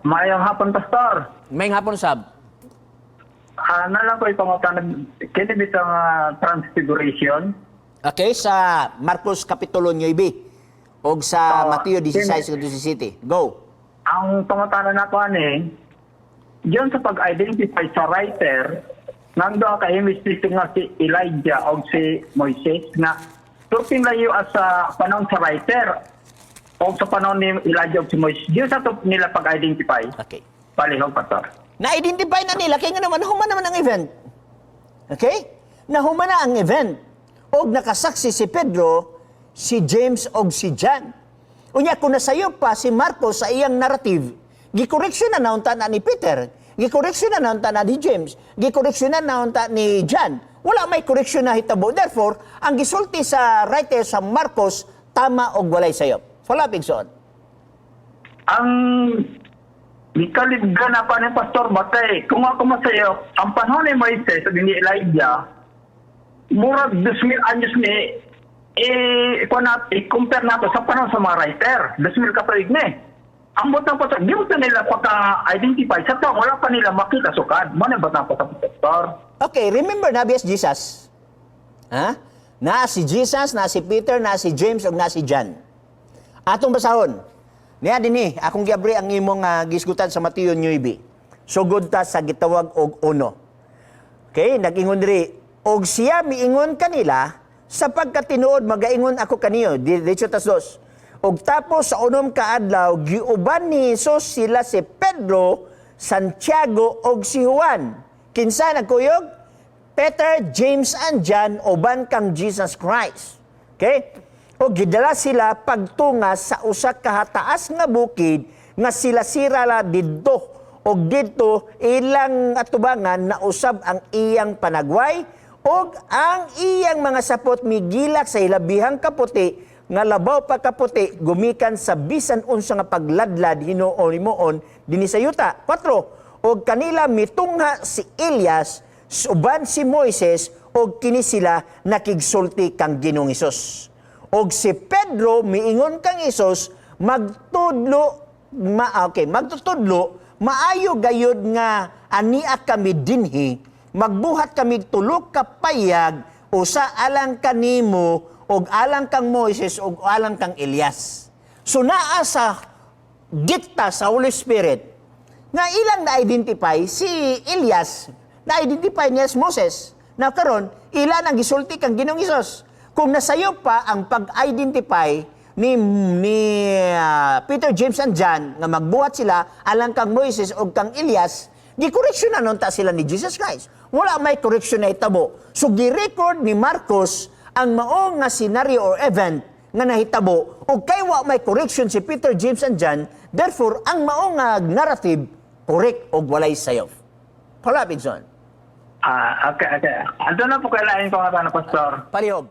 Mayang hapon, Pastor. May hapon sab. Nalang ko ipangutan, kini bitang transfiguration. Okay, sa Marcos Kapitulo 9 o sa Mateo 16, kini- 17. Go. Ang pangutanan na ko diyan sa pag-identify sa writer, nando ka imbestiga nga si Elijah o si Moises na turping layo sa panahon sa writer o sa panahon ni Elijah o si Moises. Diyan sa to nila pag-identify. Okay. Palihog, Pastor. Na-identify na nila, kaya nga naman, nahuma naman ang event. Okay? Nahuma na ang event. O nakasaksi si Pedro, si James o si John. Unya, kung nasayo pa si Marcos sa iyang narrative, gikoreksyon na naunta na ni Peter, gikoreksyon na naunta na ni James, gikoreksyon na naunta ni John. Wala may koreksyon na hitabo. Therefore, ang gisulti sa writer sa Marcos, tama o walay sayo. Wala, Bigson. Ang ikalibgan na pa ni Pastor Batay, kung ako masayo, ang panahon ni Moises at ni Elijah, murag 2,000 anyos ni i-compare nato sa panahon sa mga writer. 2,000 kapalig ni. Ang butang Pastor, di mo nila pagka-identify sa tao, wala pa nila makita sukad. Ano ba na Pastor? Okay, remember na Jesus? Ha? Na si Jesus, na si Peter, na si James, o na si John. Atong basahon. Niya dinhi, akong giabri ang imong gisgutan sa Mateo 9. Sugod ta sa gitawag og 1. Okay, nag-ingon diri, og siya miingon kanila, sapagkat tinuod magaingon ako kaniyo, diretso tas dos. Og tapos sa unom ka adlaw, giuban ni Jesus sila si Pedro, Santiago og si Juan. Kinsa nagkuyog? Peter, James, and John, uban kang Jesus Christ. Okay? O gidala sila pagtunga sa usa ka taas nga bukid nga sila sirala didto og didto ilang atubangan na usab ang iyang panagway og ang iyang mga sapot migilak sa ilabihang kaputi nga labaw pa kaputi gumikan sa bisan unsa nga pagladlad hinuon himuon dinhi sa yuta. 4. Og kanila mitungha si Elias uban si Moises og kini sila nakigsulti kang Ginoong Hesus. Og si Pedro miingon kang Hesus magtudlo maayo gayud nga ania kami dinhi magbuhat kami tulo ka payag usa alang kanimo og alang kang Moises og alang kang Elias. So naa sa dikta sa Holy Spirit nga ilang na-identify si Elias, na-identify niya si Moses. Na karon ilan ang gisulti kang Ginoong Hesus. Kung nasayo pa ang pag-identify ni Peter, James, and John nga magbuhat sila alang kang Moises o kang Elias, gikoreksyon na nunta sila ni Jesus Christ. Wala may koreksyon na itabo. So, gi-record ni Marcos ang maong nga scenario or event nga nahitabo o kay wa may correction si Peter, James, and John, therefore, ang maong nga narrative, correct o walay sayo. Wala, Bigson. Okay. Ando na po kailangan ko nga Pastor. Palihog.